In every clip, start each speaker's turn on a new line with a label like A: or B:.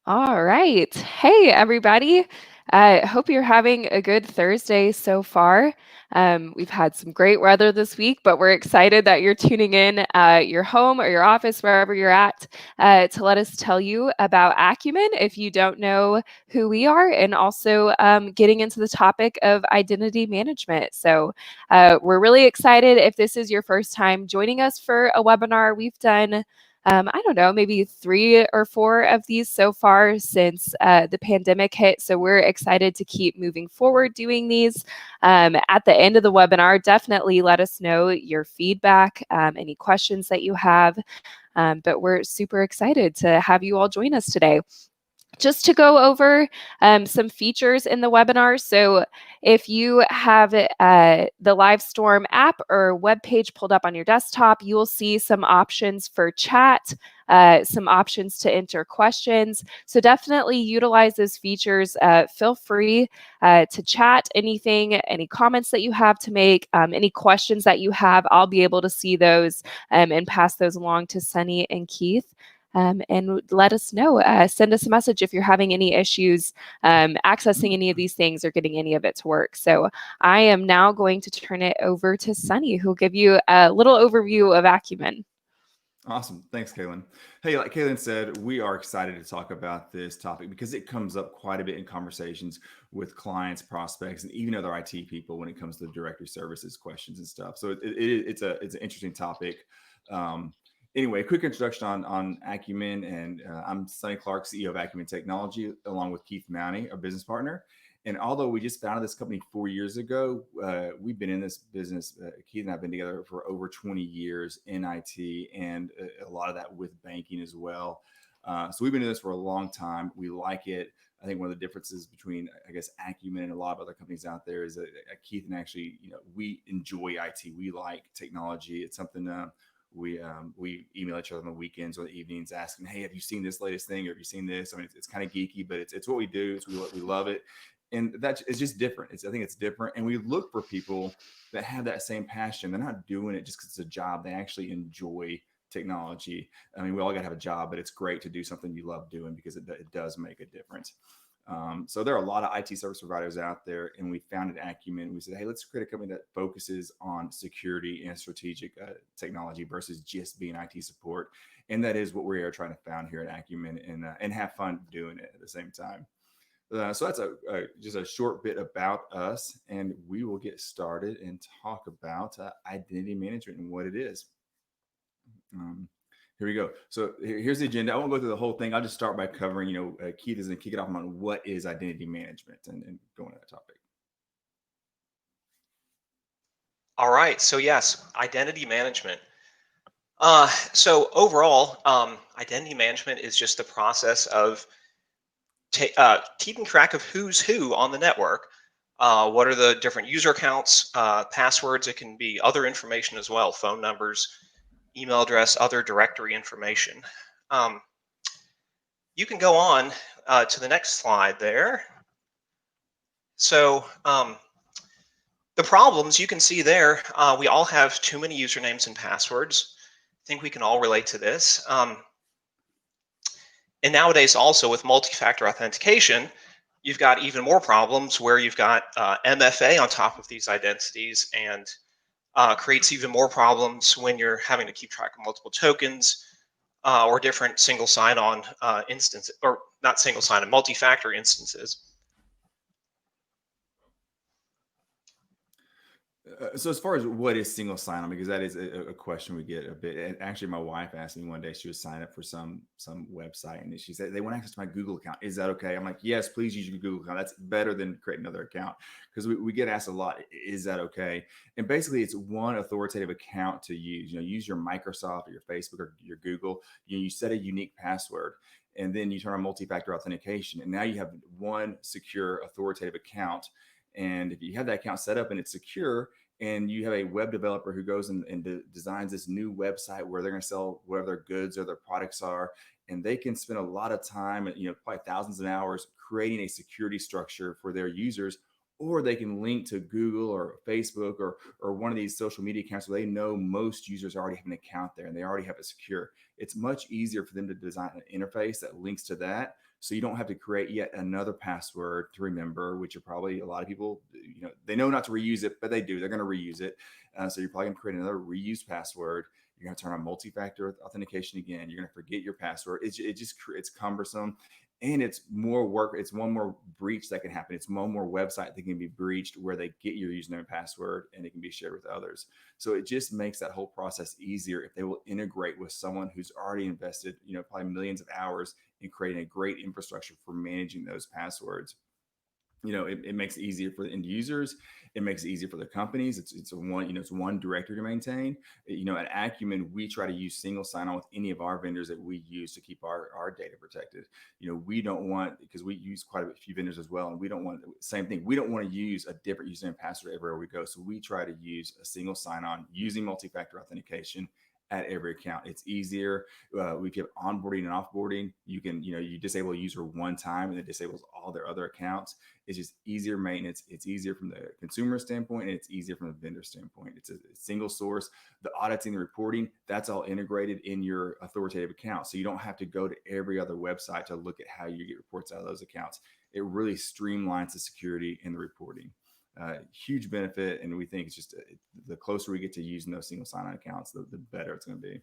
A: All right. Hey, everybody. I hope you're having a good Thursday so far. We've had some great weather this week, but we're excited that you're tuning in at your home or your office, wherever you're at, to let us tell you about Acumen if you don't know who we are, and also getting into the topic of identity management. So, we're really excited if this is your first time joining us for a webinar. We've done I don't know, maybe three or four of these so far since the pandemic hit. So we're excited to keep moving forward doing these. At the end of the webinar, definitely let us know your feedback, any questions that you have. But we're super excited to have you all join us today just to go over some features in the webinar. So if you have the Livestorm app or web page pulled up on your desktop, you will see some options for chat, some options to enter questions. So definitely utilize those features. Feel free to chat anything, any comments that you have to make, any questions that you have. I'll be able to see those and pass those along to Sunny and Keith. And let us know. Send us a message if you're having any issues accessing any of these things or getting any of it to work. So I am now going to turn it over to Sunny, who'll give you a little overview of Acumen.
B: Awesome. Thanks, Kaylin. Hey, like Kaylin said, we are excited to talk about this topic because it comes up quite a bit in conversations with clients, prospects, and even other IT people when it comes to directory services questions and stuff. So it's an interesting topic. Um, anyway, quick introduction on Acumen, and I'm Sonny Clark, CEO of Acumen Technology, along with Keith Mounty, our business partner. And although we just founded this company 4 years ago, we've been in this business. Keith and I have been together for over 20 years in IT, and a lot of that with banking as well. So we've been doing this for a long time. We like it. I think one of the differences between, I guess, Acumen and a lot of other companies out there is that Keith and actually, we enjoy IT. We like technology. It's something we email each other on the weekends or the evenings asking, hey, have you seen this latest thing, or have you seen this? I mean, it's kind of geeky, but it's what we do. We love it, and that is just different. I think it's different, and we look for people that have that same passion. They're not doing it just because it's a job. They actually enjoy technology. I mean, we all got to have a job, but it's great to do something you love doing because it does make a difference. So there are a lot of IT service providers out there, and we founded Acumen. We said, hey, let's create a company that focuses on security and strategic technology versus just being IT support. And that is what we are trying to found here at Acumen, and have fun doing it at the same time. So that's just a short bit about us, and we will get started and talk about identity management and what it is. Um, Here we go. So here's the agenda. I won't go through the whole thing. I'll just start by covering, Keith is going to kick it off on what is identity management, and go into that topic.
C: All right. So yes, identity management. So overall, identity management is just the process of keeping track of who's who on the network. What are the different user accounts, passwords? It can be other information as well, phone numbers, email address, other directory information. Um, you can go on to the next slide there. So the problems you can see there, we all have too many usernames and passwords. I think we can all relate to this. And nowadays also with multi-factor authentication, you've got even more problems where you've got MFA on top of these identities, and creates even more problems when you're having to keep track of multiple tokens or different single sign-on instances, or not single sign-on, multi-factor instances.
B: So as far as what is single sign-on, because that is a question we get a bit. And actually, my wife asked me one day, she was signed up for some website, and she said they want access to my Google account. Is that okay? I'm like, yes, please use your Google account. That's better than creating another account, because we get asked a lot. Is that okay? And basically, it's one authoritative account to use. Use your Microsoft or your Facebook or your Google. You set a unique password, and then you turn on multi-factor authentication, and now you have one secure authoritative account. And if you have that account set up and it's secure, and you have a web developer who goes and designs this new website where they're going to sell whatever their goods or their products are, and they can spend a lot of time, probably thousands of hours creating a security structure for their users, or they can link to Google or Facebook or one of these social media accounts where they know most users already have an account there and they already have it secure. It's much easier for them to design an interface that links to that, so you don't have to create yet another password to remember, which are probably a lot of people, they know not to reuse it, but they do. They're going to reuse it. So you're probably going to create another reused password. You're going to turn on multi-factor authentication again. You're going to forget your password. It's cumbersome, and it's more work. It's one more breach that can happen. It's one more website that can be breached where they get your username and password and it can be shared with others. So it just makes that whole process easier if they will integrate with someone who's already invested, probably millions of hours in creating a great infrastructure for managing those passwords. It makes it easier for the end users. It makes it easier for the companies. It's one directory to maintain. At Acumen, we try to use single sign-on with any of our vendors that we use to keep our data protected. We don't want, because we use quite a few vendors as well, and we don't want same thing. We don't want to use a different username and password everywhere we go. So we try to use a single sign-on using multi-factor authentication at every account. It's easier. We give onboarding and offboarding. You can, you disable a user one time and it disables all their other accounts. It's just easier maintenance. It's easier from the consumer standpoint, and it's easier from the vendor standpoint. It's a single source. The auditing, the reporting, that's all integrated in your authoritative account. So you don't have to go to every other website to look at how you get reports out of those accounts. It really streamlines the security and the reporting. Huge benefit, and we think it's just the closer we get to using those single sign-on accounts, the better it's going to be.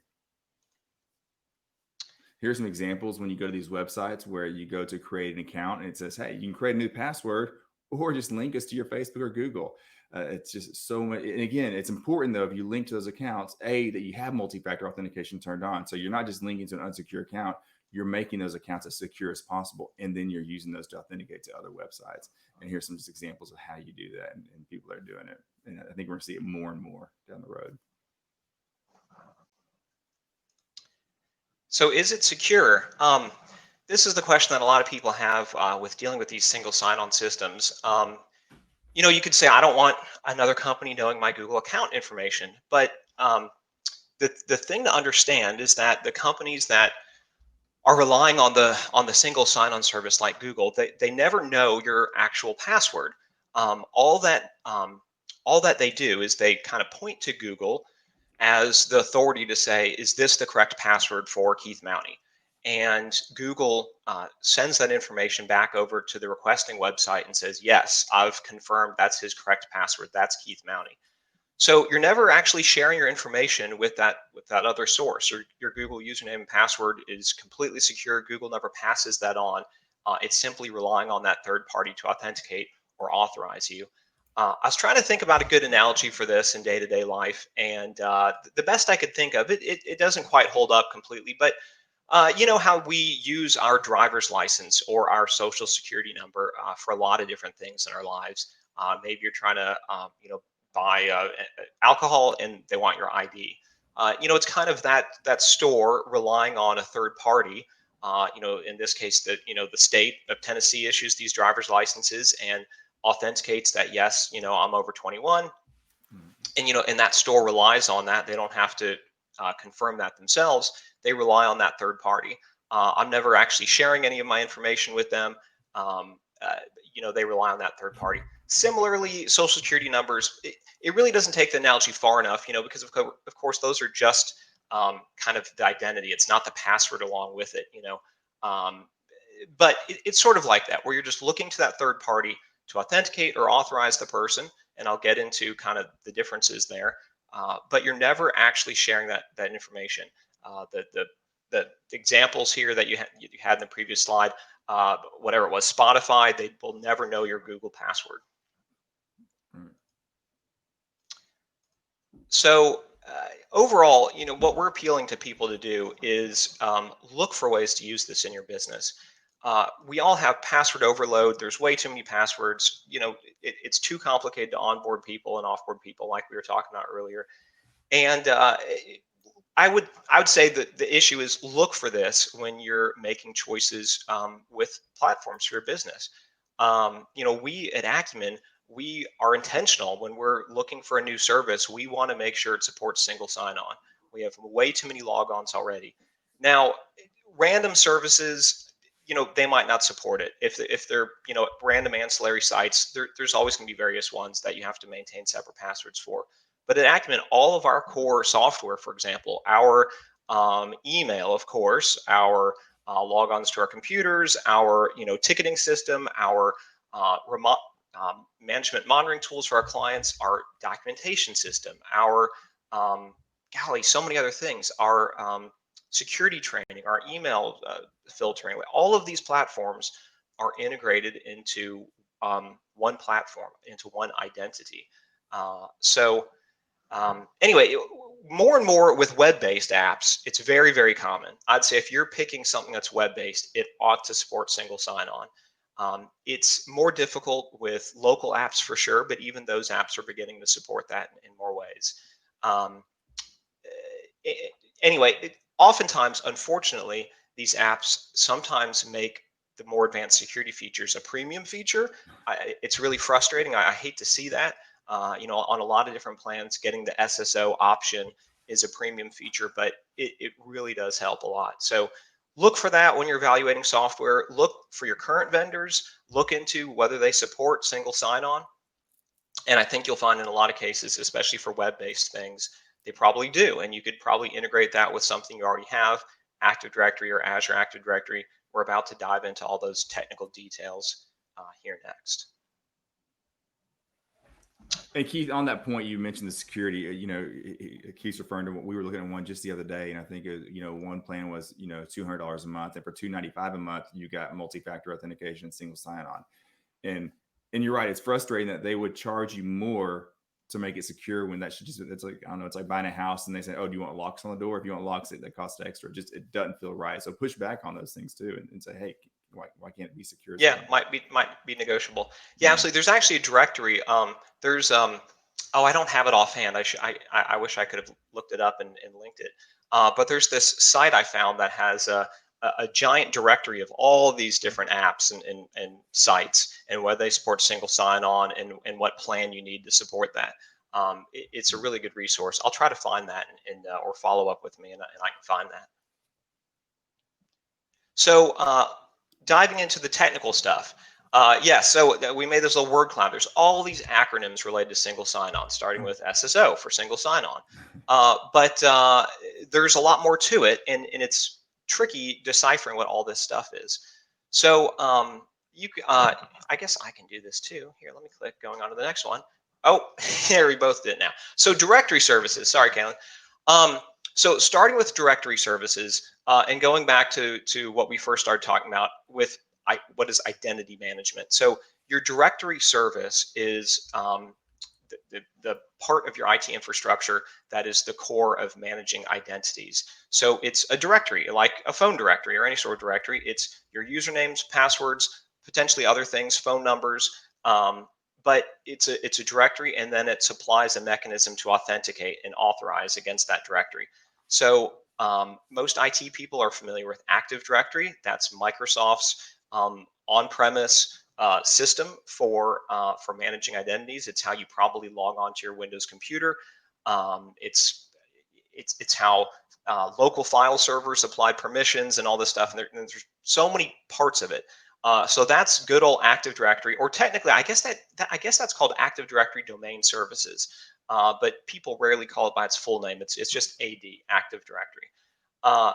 B: Here's some examples when you go to these websites where you go to create an account and it says, hey, you can create a new password or just link us to your Facebook or Google. It's just so much. And again, it's important though, if you link to those accounts, that you have multi-factor authentication turned on. So you're not just linking to an unsecure account, you're making those accounts as secure as possible. And then you're using those to authenticate to other websites. And here's some just examples of how you do that. And people are doing it. And I think we're going to see it more and more down the road.
C: So is it secure? This is the question that a lot of people have with dealing with these single sign-on systems. You could say, I don't want another company knowing my Google account information. But the thing to understand is that the companies that are relying on the single sign-on service like Google, they never know your actual password. All that they do is they kind of point to Google as the authority to say, is this the correct password for Keith Mounty? And Google sends that information back over to the requesting website and says, yes, I've confirmed that's his correct password. That's Keith Mounty. So you're never actually sharing your information with that other source. Your Google username and password is completely secure. Google never passes that on. It's simply relying on that third party to authenticate or authorize you. I was trying to think about a good analogy for this in day-to-day life, and the best I could think of, it doesn't quite hold up completely, but you know how we use our driver's license or our social security number for a lot of different things in our lives. Maybe you're trying to, buy alcohol and they want your ID. It's kind of that store relying on a third party. In this case, the state of Tennessee issues these driver's licenses and authenticates that yes, I'm over 21, and that store relies on that. They don't have to confirm that themselves. They rely on that third party. I'm never actually sharing any of my information with them. They rely on that third party. Similarly, social security numbers, it really doesn't take the analogy far enough, because of course those are just kind of the identity. It's not the password along with it, but it's sort of like that, where you're just looking to that third party to authenticate or authorize the person. And I'll get into kind of the differences there, but you're never actually sharing that information. The examples here that you had in the previous slide, whatever it was, Spotify, they will never know your Google password. So overall, what we're appealing to people to do is look for ways to use this in your business. We all have password overload. There's way too many passwords. It's too complicated to onboard people and offboard people, like we were talking about earlier. And I would say that the issue is look for this when you're making choices with platforms for your business. We at Acumen, we are intentional when we're looking for a new service. We want to make sure it supports single sign-on. We have way too many logons already. Now, random services, they might not support it. If they're random ancillary sites, there's always going to be various ones that you have to maintain separate passwords for. But at Acumen, all of our core software, for example, our email, of course, our logons to our computers, our ticketing system, our remote management monitoring tools for our clients, our documentation system, our golly, so many other things, our security training, our email filtering, all of these platforms are integrated into one platform, into one identity. Anyway, more and more with web-based apps, it's very, very common. I'd say if you're picking something that's web-based, it ought to support single sign-on. It's more difficult with local apps for sure, but even those apps are beginning to support that in more ways. Anyway, oftentimes, unfortunately, these apps sometimes make the more advanced security features a premium feature. It's really frustrating. I hate to see that. On a lot of different plans, getting the SSO option is a premium feature, but it really does help a lot. So look for that when you're evaluating software. Look for your current vendors. Look into whether they support single sign-on. And I think you'll find in a lot of cases, especially for web-based things, they probably do. And you could probably integrate that with something you already have, Active Directory or Azure Active Directory. We're about to dive into all those technical details here next.
B: And Keith, on that point, you mentioned the security. Keith's referring to what we were looking at one just the other day, and I think one plan was $200 a month, and for $295 a month, you got multi-factor authentication, single sign-on. And you're right, it's frustrating that they would charge you more to make it secure when that should just, it's like, I don't know, it's like buying a house and they say, oh, do you want locks on the door? If you want locks, that costs extra. Just, it doesn't feel right. So push back on those things too, and say, hey, why can't it be secure?
C: Yeah, might be negotiable. Yeah, absolutely. There's actually a directory. There's oh, I don't have it offhand. I wish I could have looked it up and linked it. But there's this site I found that has a giant directory of all these different apps and sites, and whether they support single sign-on and what plan you need to support that. It's a really good resource. I'll try to find that and or follow up with me and I can find that. So diving into the technical stuff. So we made this little word cloud. There's all these acronyms related to single sign-on, starting with SSO for single sign-on. But there's a lot more to it, and it's tricky deciphering what all this stuff is. So I guess I can do this too. Here, let me click, going on to the next one. Oh, there, we both did it now. So directory services, sorry, Kaylin. So starting with directory services and going back to what we first started talking about with what is identity management. So your directory service is the part of your IT infrastructure that is the core of managing identities. So it's a directory, like a phone directory or any sort of directory. It's your usernames, passwords, potentially other things, phone numbers, but it's a directory, and then it supplies a mechanism to authenticate and authorize against that directory. So most IT people are familiar with Active Directory. That's Microsoft's on-premise system for managing identities. It's how you probably log onto your Windows computer. It's how local file servers apply permissions and all this stuff. And there's so many parts of it. So that's good old Active Directory, or technically, I guess that's called Active Directory Domain Services. But people rarely call it by its full name. It's just AD, Active Directory.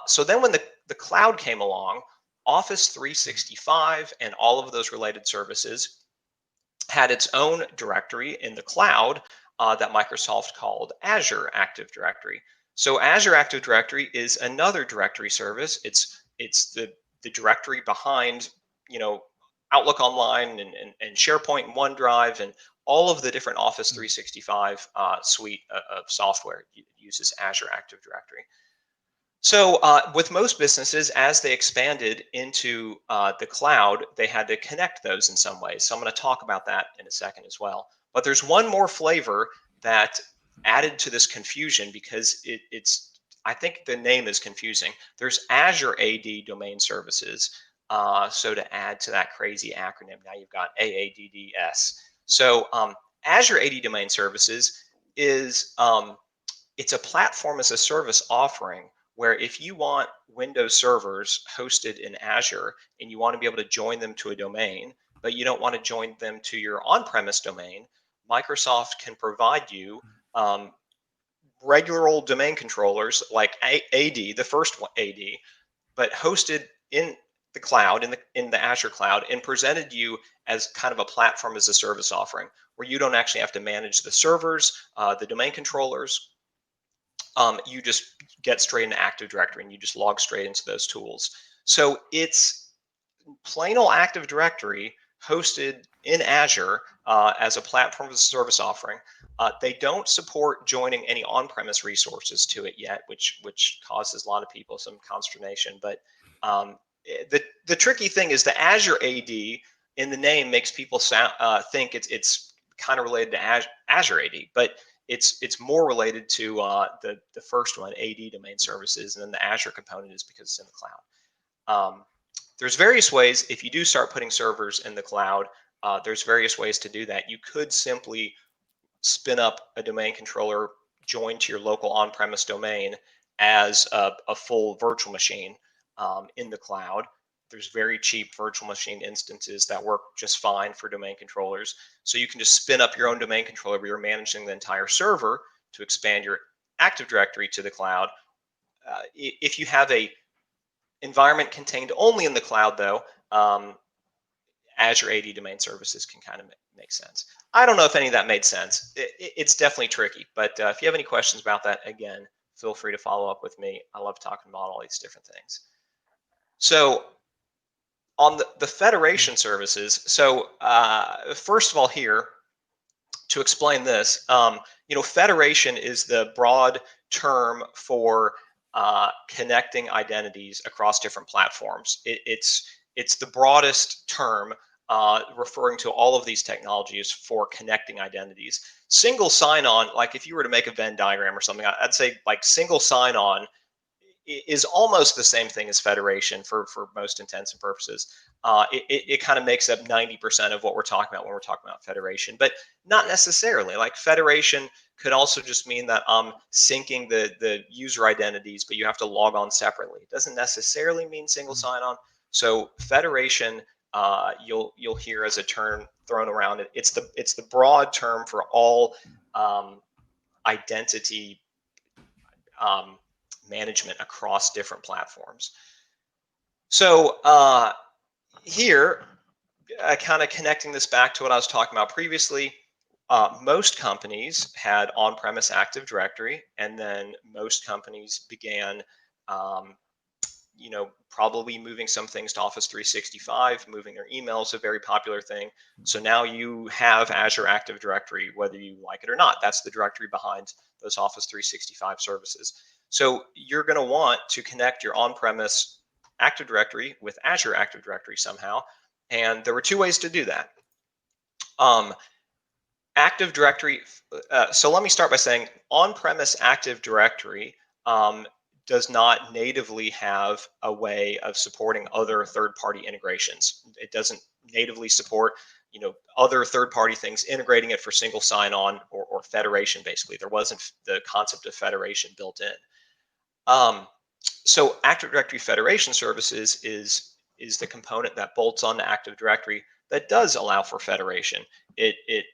C: So then when the cloud came along, Office 365 and all of those related services had its own directory in the cloud that Microsoft called Azure Active Directory. So Azure Active Directory is another directory service. It's the directory behind Outlook Online and SharePoint and OneDrive and all of the different Office 365 suite of software uses Azure Active Directory. So with most businesses, as they expanded into the cloud, they had to connect those in some ways. So I'm going to talk about that in a second as well. But there's one more flavor that added to this confusion because I think the name is confusing. There's Azure AD Domain Services. So to add to that crazy acronym, now you've got AADDS. So Azure AD Domain Services is it's a platform as a service offering where if you want Windows servers hosted in Azure and you want to be able to join them to a domain, but you don't want to join them to your on-premise domain, Microsoft can provide you regular old domain controllers like AD, the first one, AD, but hosted in the cloud, in the Azure cloud, and presented you as kind of a platform as a service offering, where you don't actually have to manage the servers, the domain controllers. You just get straight into Active Directory and you just log straight into those tools. So it's plain old Active Directory hosted in Azure as a platform as a service offering. They don't support joining any on-premise resources to it yet, which causes a lot of people some consternation. But the tricky thing is the Azure AD in the name makes people think it's kind of related to Azure AD, but it's more related to the first one, AD domain services, and then the Azure component is because it's in the cloud. There's various ways, if you do start putting servers in the cloud, there's various ways to do that. You could simply spin up a domain controller joined to your local on-premise domain as a full virtual machine in the cloud. There's very cheap virtual machine instances that work just fine for domain controllers. So you can just spin up your own domain controller where you're managing the entire server to expand your Active Directory to the cloud. If you have a environment contained only in the cloud, though, Azure AD domain services can kind of make sense. I don't know if any of that made sense. It's definitely tricky, but if you have any questions about that, again, feel free to follow up with me. I love talking about all these different things. So on the federation services, so first of all here, to explain this, federation is the broad term for connecting identities across different platforms. It's the broadest term referring to all of these technologies for connecting identities. Single sign-on, like if you were to make a Venn diagram or something, I'd say like single sign-on is almost the same thing as federation for most intents and purposes. It kind of makes up 90% of what we're talking about when we're talking about federation, but not necessarily. Like federation could also just mean that I'm syncing the user identities, but you have to log on separately. It doesn't necessarily mean single sign-on. So federation, you'll hear as a term thrown around. It's the broad term for all identity management across different platforms. So here, kind of connecting this back to what I was talking about previously, most companies had on-premise Active Directory, and then most companies began probably moving some things to Office 365, moving their email is a very popular thing. So now you have Azure Active Directory, whether you like it or not. That's the directory behind those Office 365 services. So you're going to want to connect your on-premise Active Directory with Azure Active Directory somehow. And there were two ways to do that. Active Directory, so let me start by saying on-premise Active Directory does not natively have a way of supporting other third-party integrations. It doesn't natively support, other third-party things integrating it for single sign-on or federation. Basically, there wasn't the concept of federation built in. So Active Directory Federation Services is the component that bolts on to Active Directory that does allow for federation. It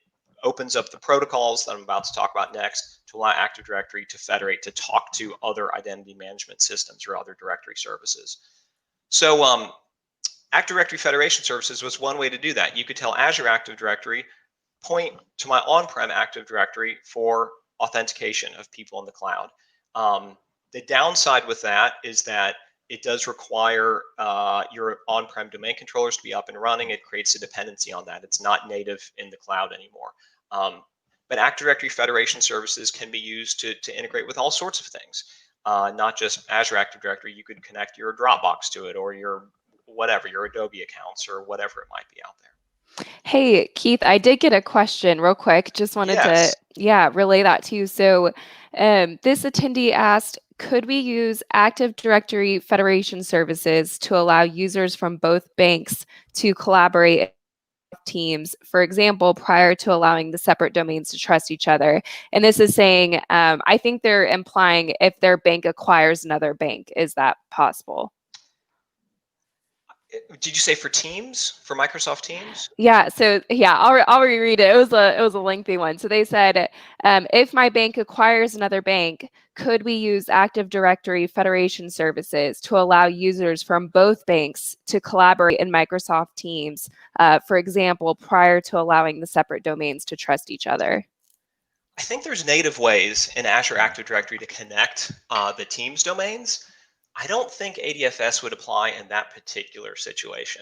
C: opens up the protocols that I'm about to talk about next to allow Active Directory to federate, to talk to other identity management systems or other directory services. So Active Directory Federation Services was one way to do that. You could tell Azure Active Directory, point to my on-prem Active Directory for authentication of people in the cloud. The downside with that is that it does require your on-prem domain controllers to be up and running. It creates a dependency on that. It's not native in the cloud anymore. But Active Directory Federation Services can be used to integrate with all sorts of things, not just Azure Active Directory. You could connect your Dropbox to it, or your Adobe accounts, or whatever it might be out there.
A: Hey, Keith, I did get a question real quick. Just wanted to relay that to you. So this attendee asked, could we use Active Directory Federation Services to allow users from both banks to collaborate Teams, for example, prior to allowing the separate domains to trust each other. And this is saying, I think they're implying if their bank acquires another bank, is that possible?
C: Did you say for Teams, for Microsoft Teams?
A: Yeah. So yeah, I'll reread it. It was a lengthy one. So they said, if my bank acquires another bank, could we use Active Directory Federation services to allow users from both banks to collaborate in Microsoft Teams, for example, prior to allowing the separate domains to trust each other?
C: I think there's native ways in Azure Active Directory to connect the Teams domains. I don't think ADFS would apply in that particular situation.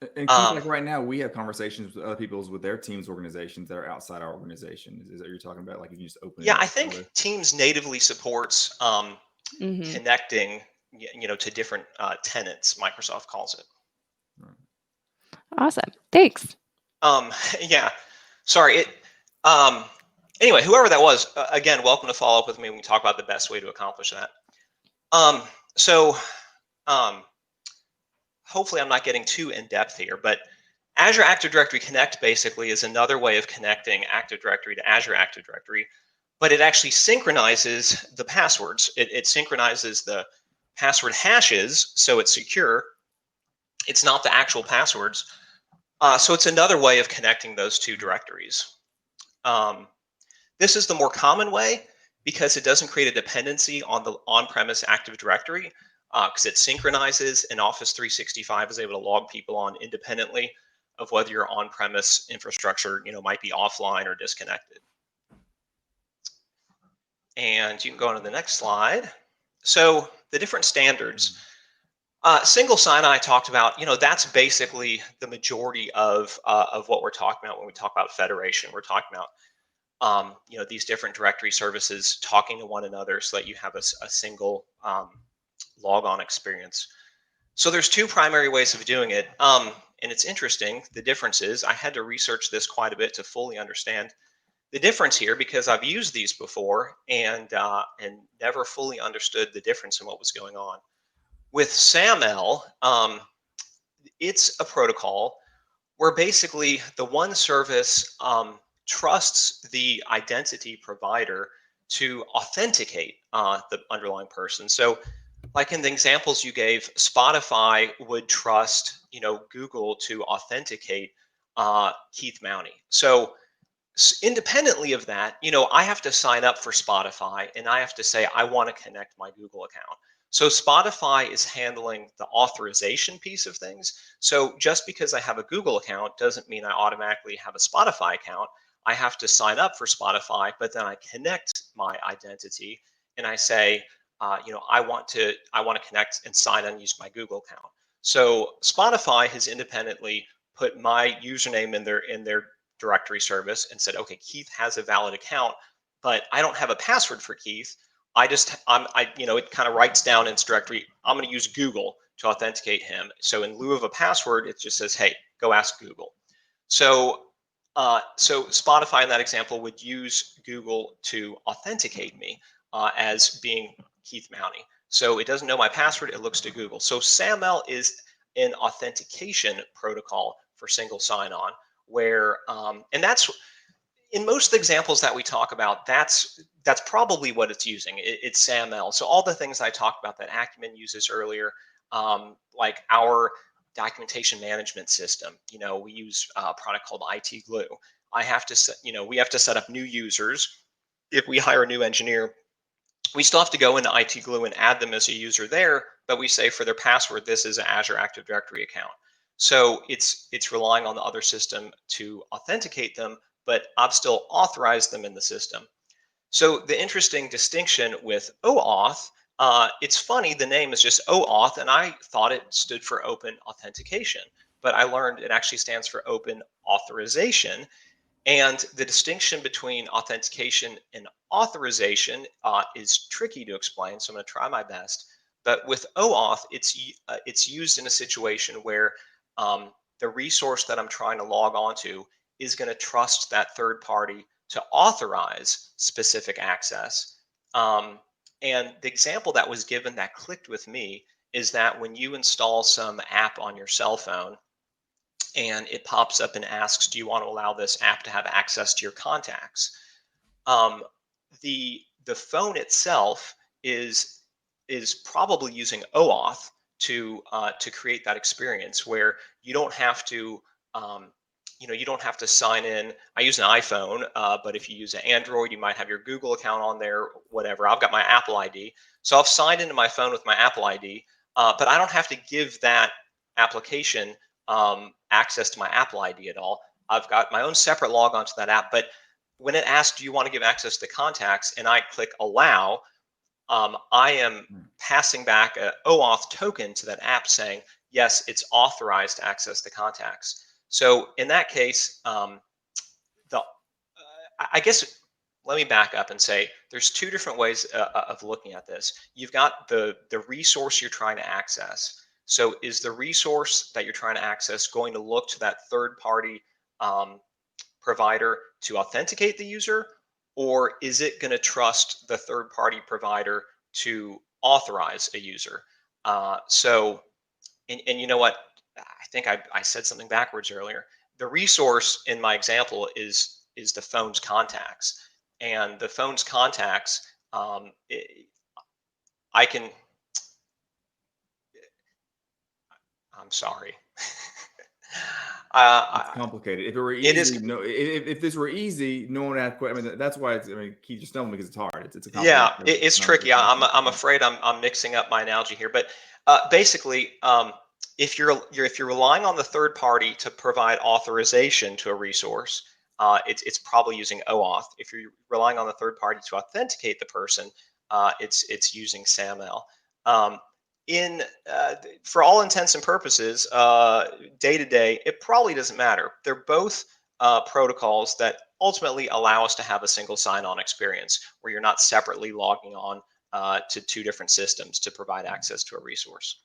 B: And Keith, like right now, we have conversations with other people's with their teams organizations that are outside our organization. Is that what you're talking about? Like you can just open it
C: Yeah,
B: up
C: I
B: to
C: think
B: other-
C: Teams natively supports
A: Mm-hmm.
C: connecting, to different tenants. Microsoft calls it.
A: Awesome. Thanks.
C: Yeah. Sorry. Anyway, whoever that was, again, welcome to follow up with me when we talk about the best way to accomplish that. So hopefully I'm not getting too in depth here, but Azure Active Directory Connect basically is another way of connecting Active Directory to Azure Active Directory, but it actually synchronizes the passwords. It synchronizes the password hashes, so it's secure. It's not the actual passwords. So it's another way of connecting those two directories. This is the more common way because it doesn't create a dependency on the on-premise Active Directory, because it synchronizes, and Office 365 is able to log people on independently of whether your on-premise infrastructure might be offline or disconnected. And you can go on to the next slide. So the different standards. Single sign-on I talked about, that's basically the majority of what we're talking about when we talk about federation. We're talking about these different directory services talking to one another so that you have a single logon experience. So there's two primary ways of doing it. And it's interesting, the difference is I had to research this quite a bit to fully understand the difference here because I've used these before and never fully understood the difference in what was going on. With SAML, it's a protocol where basically the one service trusts the identity provider to authenticate the underlying person. So like in the examples you gave, Spotify would trust, Google to authenticate Keith Mounty. So independently of that, I have to sign up for Spotify and I have to say, I want to connect my Google account. So Spotify is handling the authorization piece of things. So just because I have a Google account doesn't mean I automatically have a Spotify account. I have to sign up for Spotify, but then I connect my identity and I say, I want to connect and sign in using my Google account. So Spotify has independently put my username in their directory service and said, okay, Keith has a valid account, but I don't have a password for Keith. It kind of writes down in its directory, I'm going to use Google to authenticate him. So in lieu of a password, it just says, hey, go ask Google. So Spotify in that example would use Google to authenticate me as being Keith Mounty. So it doesn't know my password, it looks to Google. So SAML is an authentication protocol for single sign-on where, and that's, in most of the examples that we talk about, that's probably what it's using. It's SAML. So all the things I talked about that Acumen uses earlier, like our documentation management system, we use a product called IT Glue. We have to set up new users. If we hire a new engineer, we still have to go into IT Glue and add them as a user there, but we say for their password, this is an Azure Active Directory account. So it's relying on the other system to authenticate them, but I've still authorized them in the system. So the interesting distinction with OAuth, it's funny, the name is just OAuth, and I thought it stood for Open Authentication, but I learned it actually stands for Open Authorization. And the distinction between authentication and authorization is tricky to explain, so I'm going to try my best. But with OAuth, it's used in a situation where the resource that I'm trying to log onto is going to trust that third party to authorize specific access. And the example that was given that clicked with me is that when you install some app on your cell phone, and it pops up and asks, do you want to allow this app to have access to your contacts? The phone itself is probably using OAuth to create that experience where you don't have to you don't have to sign in. I use an iPhone, but if you use an Android, you might have your Google account on there, whatever. I've got my Apple ID, so I've signed into my phone with my Apple ID, but I don't have to give that application access to my Apple ID at all. I've got my own separate logon to that app, but when it asks, do you want to give access to contacts, and I click allow, I am passing back an OAuth token to that app saying, yes, it's authorized to access the contacts. So in that case, I guess let me back up and say there's two different ways of looking at this. You've got the resource you're trying to access. So is the resource that you're trying to access going to look to that third party provider to authenticate the user, or is it going to trust the third party provider to authorize a user? And you know what? I think I said something backwards earlier. The resource in my example is the phone's contacts, and the phone's contacts. I can. I'm sorry.
B: It's complicated. If it were easy,
C: it is.
B: no. If this were easy, no one had. I mean, that's why it's. I mean, Keith, just tell me because it's hard. It's a complicated.
C: Yeah, it's tricky. I'm afraid I'm mixing up my analogy here, but basically, if you're relying on the third party to provide authorization to a resource, it's probably using OAuth. If you're relying on the third party to authenticate the person, it's using SAML. For all intents and purposes, day to day, it probably doesn't matter. They're both protocols that ultimately allow us to have a single sign-on experience where you're not separately logging on to two different systems to provide access to a resource.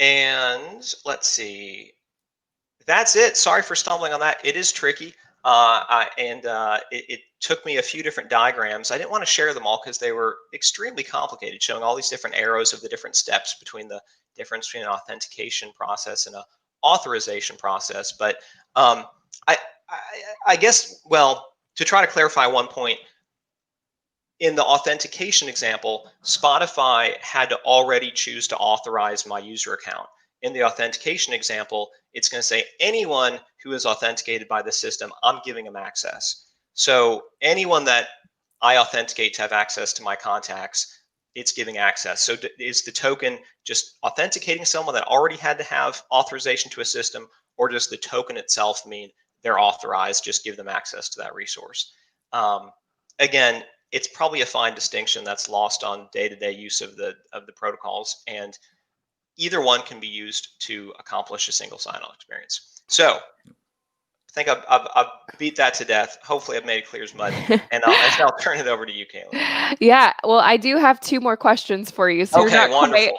C: And let's see. That's it. Sorry for stumbling on that. It is tricky. It took me a few different diagrams. I didn't want to share them all because they were extremely complicated, showing all these different arrows of the different steps between the difference between an authentication process and an authorization process. But I guess, well, to try to clarify one point, in the authentication example, Spotify had to already choose to authorize my user account. In the authentication example, it's going to say anyone who is authenticated by the system, I'm giving them access. So anyone that I authenticate to have access to my contacts, it's giving access. So is the token just authenticating someone that already had to have authorization to a system, or does the token itself mean they're authorized, just give them access to that resource? Again, it's probably a fine distinction that's lost on day-to-day use of the protocols, and either one can be used to accomplish a single sign-on experience. So I think I've beat that to death. Hopefully I've made it clear as mud, and I'll turn it over to you, Kayla.
A: Yeah, well, I do have two more questions for you. So
C: okay, wonderful.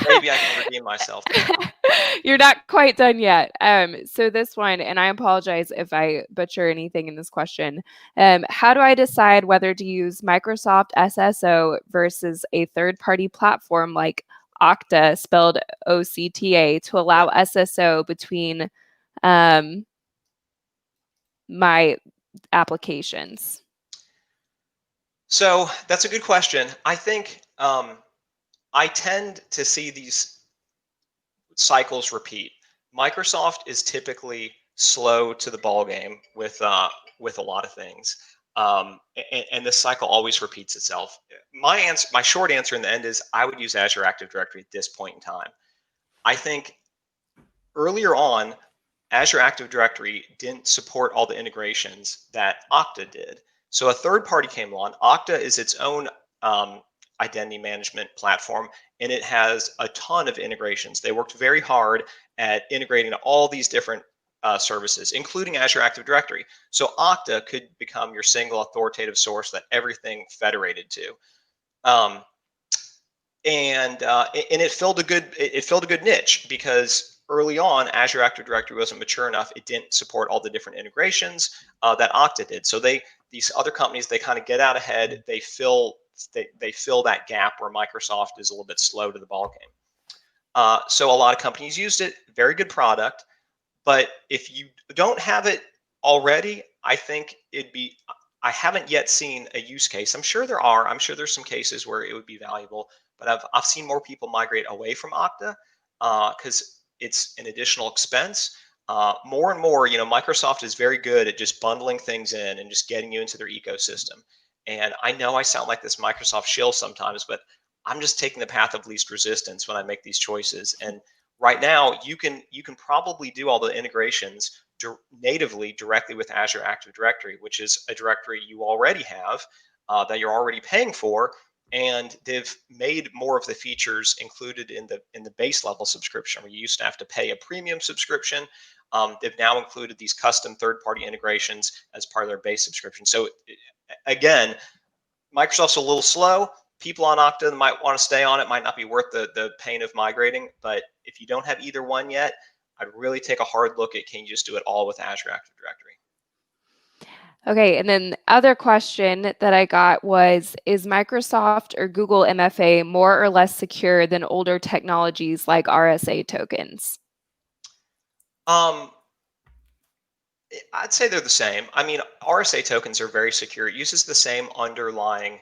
C: Maybe I can redeem myself.
A: You're not quite done yet. So this one, and I apologize if I butcher anything in this question. How do I decide whether to use Microsoft SSO versus a third-party platform like Okta, spelled OCTA, to allow SSO between my applications?
C: So that's a good question. I think I tend to see these cycles repeat. Microsoft is typically slow to the ball game with a lot of things, and this cycle always repeats itself. My short answer in the end is I would use Azure Active Directory at this point in time. I think earlier on, Azure Active Directory didn't support all the integrations that Okta did. So a third party came along. Okta is its own identity management platform, and it has a ton of integrations. They worked very hard at integrating all these different services, including Azure Active Directory. So Okta could become your single authoritative source that everything federated to. And it filled a good niche, because early on Azure Active Directory wasn't mature enough. It didn't support all the different integrations that Okta did. So these other companies, they kind of get out ahead. They fill that gap where Microsoft is a little bit slow to the ball game. So a lot of companies used it. Very good product. But if you don't have it already, I think I haven't yet seen a use case. I'm sure there are. I'm sure there's some cases where it would be valuable, but I've seen more people migrate away from Okta because it's an additional expense. More and more, Microsoft is very good at just bundling things in and just getting you into their ecosystem. And I know I sound like this Microsoft shill sometimes, but I'm just taking the path of least resistance when I make these choices. And right now, you can probably do all the integrations natively directly with Azure Active Directory, which is a directory you already have that you're already paying for, and they've made more of the features included in the base level subscription, where you used to have to pay a premium subscription. They've now included these custom third-party integrations as part of their base subscription. So again, Microsoft's a little slow. People on Okta might want to stay on it, might not be worth the pain of migrating. But if you don't have either one yet, I'd really take a hard look at, can you just do it all with Azure Active Directory?
A: Okay, and then the other question that I got was, is Microsoft or Google MFA more or less secure than older technologies like RSA tokens?
C: I'd say they're the same. I mean, RSA tokens are very secure. It uses the same underlying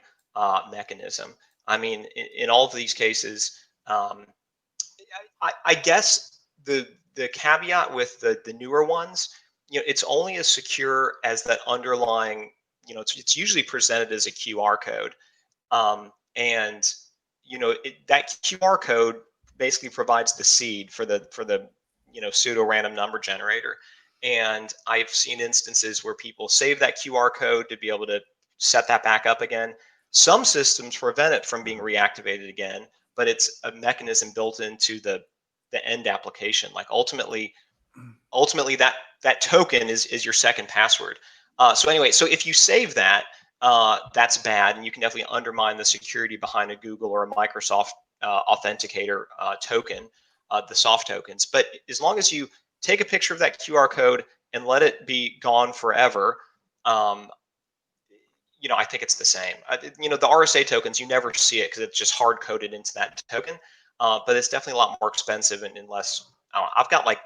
C: mechanism. I mean, in all of these cases, I guess the caveat with the newer ones, it's only as secure as that underlying. It's usually presented as a QR code, and that QR code basically provides the seed for the pseudo random number generator. And I've seen instances where people save that QR code to be able to set that back up again. Some systems prevent it from being reactivated again, but it's a mechanism built into the end application. Like ultimately that token is your second password. So anyway, so if you save that, that's bad, and you can definitely undermine the security behind a Google or a Microsoft authenticator token, the soft tokens. But as long as you take a picture of that QR code and let it be gone forever, I think it's the same. The RSA tokens, you never see it because it's just hard coded into that token. But it's definitely a lot more expensive and less. I've got like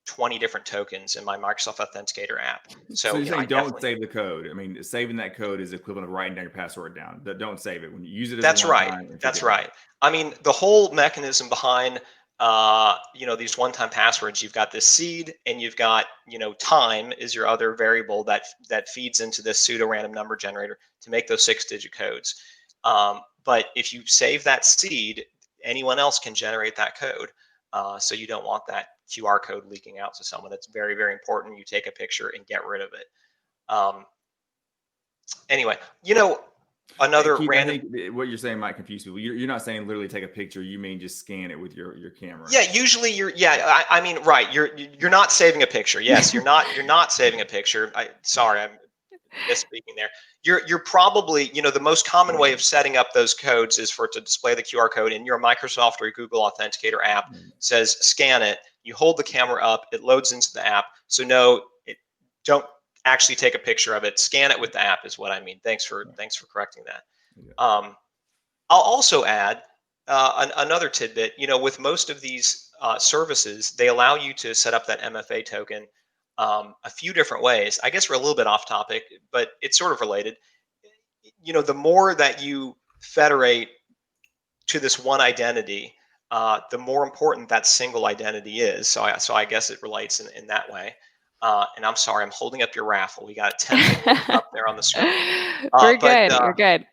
C: 20 different tokens in my Microsoft Authenticator app.
B: So
C: So,
B: you're saying
C: I
B: don't
C: definitely.
B: save the code. I mean, saving that code is equivalent of writing down your password down. Don't save it. When you use it as a
C: That's right.
B: one-time and
C: That's
B: forget it.
C: right. I mean, the whole mechanism behind these one-time passwords, you've got this seed, and you've got, time is your other variable that feeds into this pseudo random number generator to make those 6-digit codes. But if you save that seed, anyone else can generate that code. So you don't want that QR code leaking out to someone. That's very, very important. You take a picture and get rid of it. Anyway, another
B: Keith, I
C: random.
B: think what you're saying might confuse people. You're not saying literally take a picture. You mean just scan it with your camera.
C: Yeah, usually I mean, right. You're not saving a picture. Yes, you're not saving a picture. Sorry, I'm misspeaking there. You're probably, the most common way of setting up those codes is for it to display the QR code in your Microsoft or Google Authenticator app. Says scan it. You hold the camera up. It loads into the app. So no, don't actually take a picture of it. Scan it with the app is what I mean. Thanks for correcting that. I'll also add another tidbit. With most of these services, they allow you to set up that MFA token a few different ways. I guess we're a little bit off topic, but it's sort of related. The more that you federate to this one identity, the more important that single identity is. So I guess it relates in that way. And I'm sorry, I'm holding up your raffle. We got 10 things up there on the screen.
A: We're
C: But
A: good. We're good.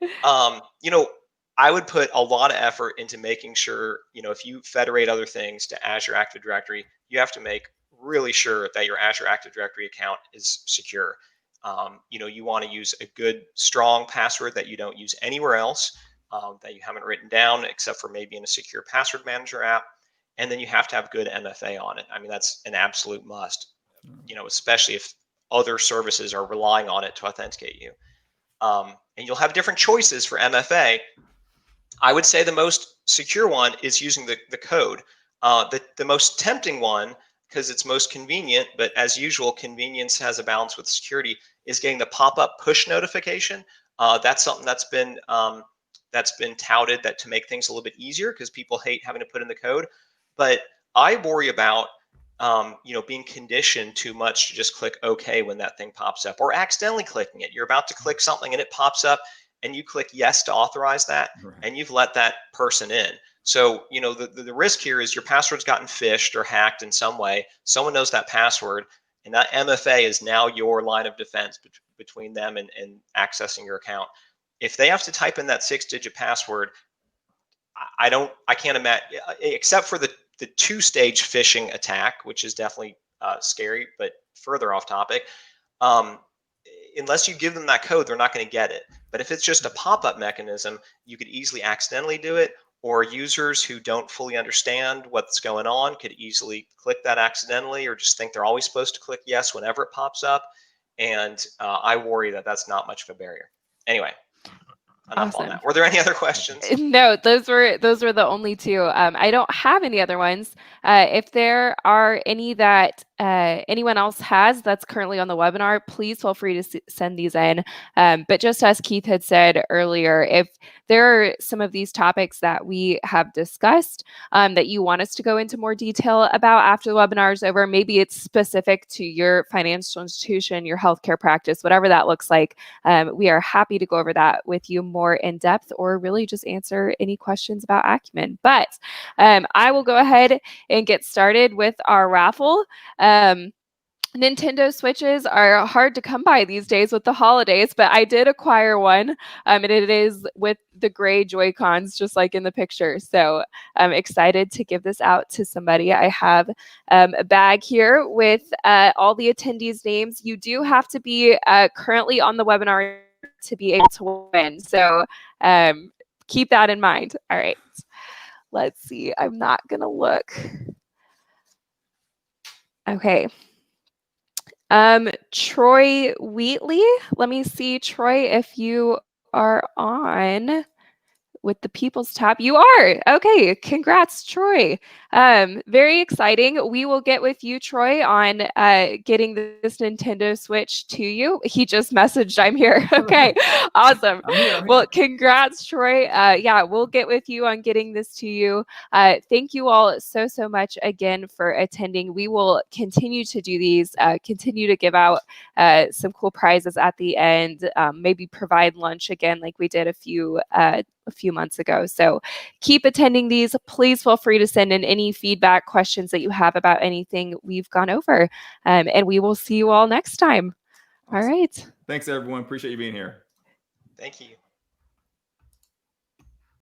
C: I would put a lot of effort into making sure, if you federate other things to Azure Active Directory, you have to make really sure that your Azure Active Directory account is secure. You want to use a good, strong password that you don't use anywhere else, that you haven't written down except for maybe in a secure password manager app. And then you have to have good MFA on it. I mean, that's an absolute must, especially if other services are relying on it to authenticate you. And you'll have different choices for MFA. I would say the most secure one is using the code. The most tempting one, because it's most convenient, but as usual, convenience has a balance with security, is getting the pop-up push notification. That's something that's been touted that to make things a little bit easier, because people hate having to put in the code. But I worry about being conditioned too much to just click OK when that thing pops up, or accidentally clicking it. You're about to click something and it pops up, and you click yes to authorize that,
B: Right.
C: and you've let that person in. So the risk here is your password's gotten phished or hacked in some way. Someone knows that password, and that MFA is now your line of defense between them and accessing your account. If they have to type in that 6-digit password, I can't imagine, except for the two-stage phishing attack, which is definitely scary, but further off topic. Unless you give them that code, they're not going to get it. But if it's just a pop-up mechanism, you could easily accidentally do it, or users who don't fully understand what's going on could easily click that accidentally, or just think they're always supposed to click yes whenever it pops up. And I worry that that's not much of a barrier. Anyway, enough on that. Were there any other questions?
A: No, those were the only two. I don't have any other ones. If there are any that anyone else has that's currently on the webinar, please feel free to send these in. But just as Keith had said earlier, if there are some of these topics that we have discussed that you want us to go into more detail about after the webinar is over, maybe it's specific to your financial institution, your healthcare practice, whatever that looks like, we are happy to go over that with you more in depth, or really just answer any questions about Acumen. But I will go ahead and get started with our raffle. Nintendo Switches are hard to come by these days with the holidays, but I did acquire one, and it is with the gray Joy-Cons, just like in the picture. So I'm excited to give this out to somebody. I have a bag here with all the attendees' names. You do have to be currently on the webinar to be able to win. So keep that in mind. All right. Let's see. I'm not going to look. Okay. Troy Wheatley. Let me see, Troy, if you are on with the People's tab. You are. Okay. Congrats, Troy. Very exciting. We will get with you, Troy, on getting this Nintendo Switch to you. He just messaged, I'm here. Okay. Awesome.
B: I'm here.
A: Well, congrats, Troy. Yeah, we'll get with you on getting this to you. Thank you all so much again for attending. We will continue to do these, continue to give out some cool prizes at the end, maybe provide lunch again like we did a few months ago. So keep attending these. Please feel free to send in any feedback, questions that you have about anything we've gone over. And we will see you all next time.
B: Awesome.
A: All right.
B: Thanks, everyone. Appreciate you being here.
C: Thank you.